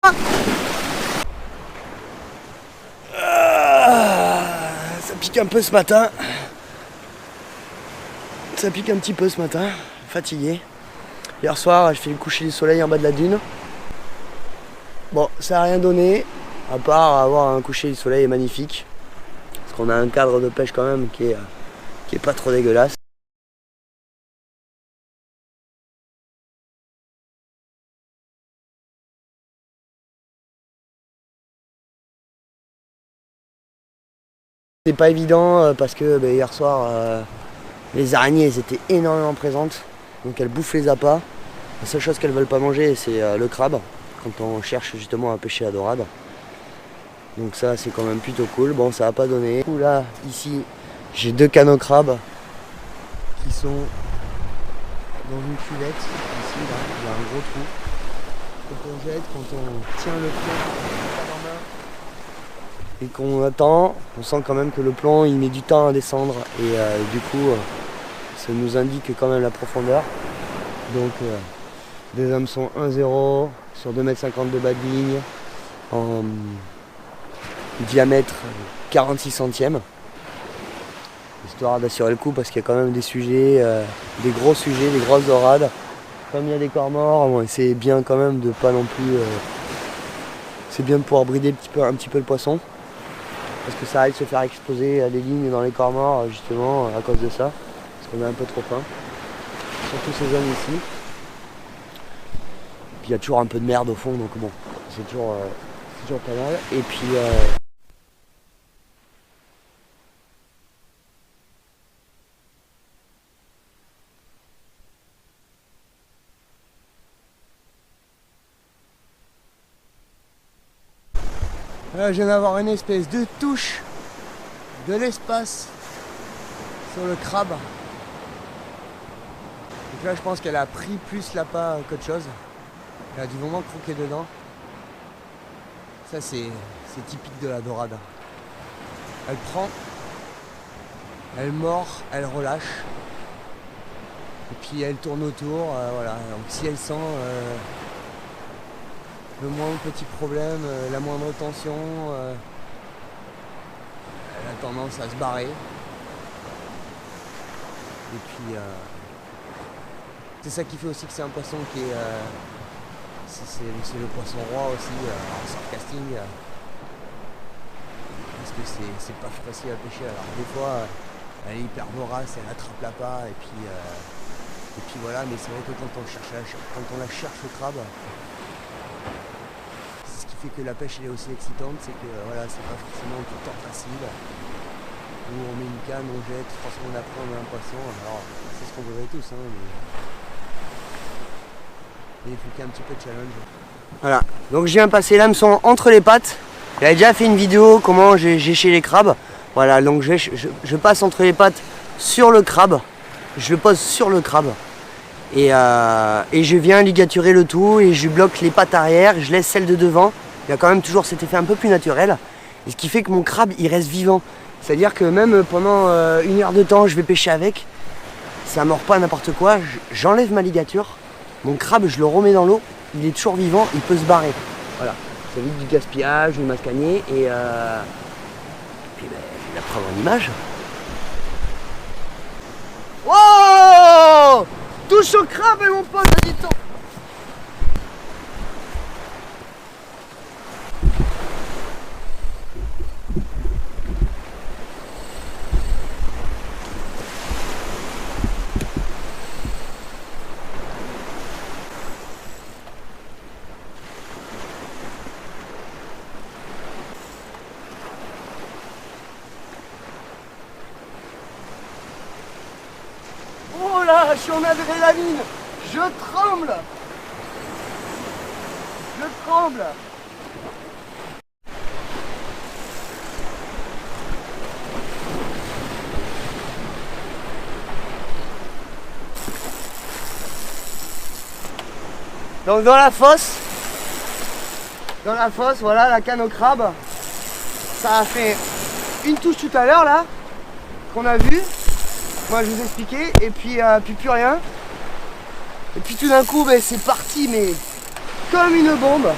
Ça pique un peu ce matin. Ça pique un petit peu ce matin. Fatigué. Hier soir, je fais le coucher du soleil en bas de la dune. Bon, ça n'a rien donné, à part avoir un coucher du soleil magnifique. Parce qu'on a un cadre de pêche quand même qui est pas trop dégueulasse. C'est pas évident parce que hier soir, les araignées elles étaient énormément présentes. Donc elles bouffent les appâts. La seule chose qu'elles veulent pas manger, c'est le crabe. Quand on cherche justement à pêcher la dorade. Donc ça, c'est quand même plutôt cool. Bon, ça a pas donné. Là, ici, j'ai 2 canaux crabes qui sont dans une cuvette. Ici, là, il y a un gros trou. Quand on jette, quand on tient le plomb en main et qu'on attend, on sent quand même que le plomb il met du temps à descendre et du coup ça nous indique quand même la profondeur. Donc des hameçons 1,0 sur 2,50 m de bas de ligne en diamètre 46 centièmes, histoire d'assurer le coup parce qu'il y a quand même des sujets, des gros sujets, des grosses dorades. Comme il y a des corps morts, bon, c'est bien quand même de pas non plus. C'est bien de pouvoir brider un petit peu le poisson. Parce que ça arrive de se faire exploser les lignes dans les corps morts justement à cause de ça. Parce qu'on a un peu trop faim. Surtout ces zones ici. Puis il y a toujours un peu de merde au fond, donc bon, c'est toujours pas mal. Et puis là, je viens d'avoir une espèce de touche de l'espace sur le crabe. Donc là, je pense qu'elle a pris plus l'appât qu'autre chose. Elle a du moment croqué dedans. Ça, c'est typique de la dorade. Elle prend, elle mord, elle relâche. Et puis elle tourne autour. Voilà. Donc si elle sent le moindre petit problème, la moindre tension, elle a tendance à se barrer. Et puis c'est ça qui fait aussi que c'est un poisson qui est c'est le poisson roi aussi en surcasting, parce que c'est pas facile à pêcher. Alors des fois elle est hyper vorace, elle attrape l'appât et puis voilà, mais c'est vrai que quand on la cherche au crabe, ce qui fait que la pêche elle est aussi excitante, c'est que voilà, c'est pas forcément tout le temps facile. Où on met une canne, on jette, 3 secondes après on a un poisson. Alors c'est ce qu'on voudrait tous, hein, mais il faut qu'il y ait un petit peu de challenge. Voilà, donc je viens passer l'hameçon entre les pattes. J'avais déjà fait une vidéo comment j'ai géché les crabes. Voilà, donc je passe entre les pattes sur le crabe. Je le pose sur le crabe. Et je viens ligaturer le tout et je bloque les pattes arrière. Je laisse celle de devant. Il y a quand même toujours cet effet un peu plus naturel. Et ce qui fait que mon crabe il reste vivant. C'est-à-dire que même pendant 1 heure de temps je vais pêcher avec. Ça mord pas n'importe quoi. J'enlève ma ligature. Mon crabe, je le remets dans l'eau, il est toujours vivant, il peut se barrer. Voilà, ça évite du gaspillage, du mascagné, et puis la preuve en image. Wow! Touche au crabe, mon pote, dis-toi! Oh là, je suis en adrénaline, je tremble. Je tremble. Donc dans la fosse, voilà la canne au crabe. Ça a fait une touche tout à l'heure là, qu'on a vu. Moi je vous expliquais, et puis plus rien. Et puis tout d'un coup c'est parti, mais comme une bombe.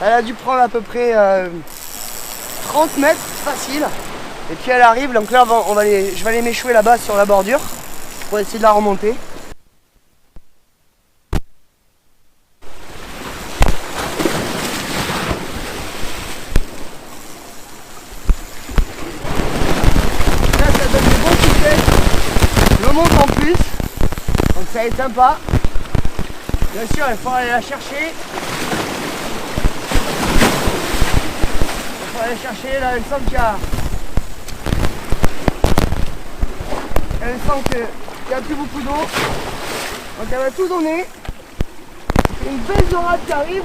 Elle a dû prendre à peu près 30 mètres facile. Et puis elle arrive, donc là je vais aller m'échouer là-bas sur la bordure pour essayer de la remonter. Là ça donne des bons coups. Je monte en plus, donc ça est sympa. Bien sûr il faut aller la chercher. Il faut aller chercher, là il me semble qu'il y a... Elle sent qu'il n'y a plus beaucoup d'eau. Donc elle va tout donner. Il y a une belle dorade qui arrive.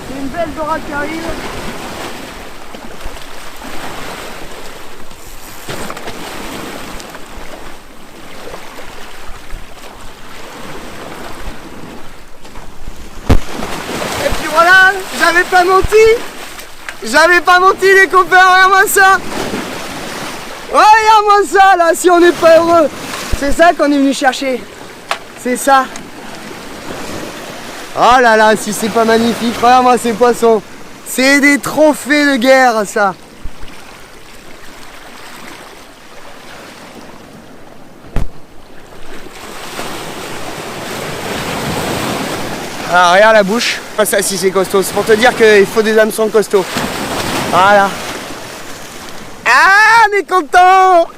Il y a une belle dorade qui arrive. Voilà, j'avais pas menti les copains, regarde-moi ça. Regarde-moi ça là, si on n'est pas heureux. C'est ça qu'on est venu chercher, c'est ça. Oh là là, si c'est pas magnifique, regarde-moi ces poissons. C'est des trophées de guerre ça. Ah, regarde la bouche. Ça, si c'est costaud. C'est pour te dire qu'il faut des hameçons costauds. Voilà. Ah, on est content.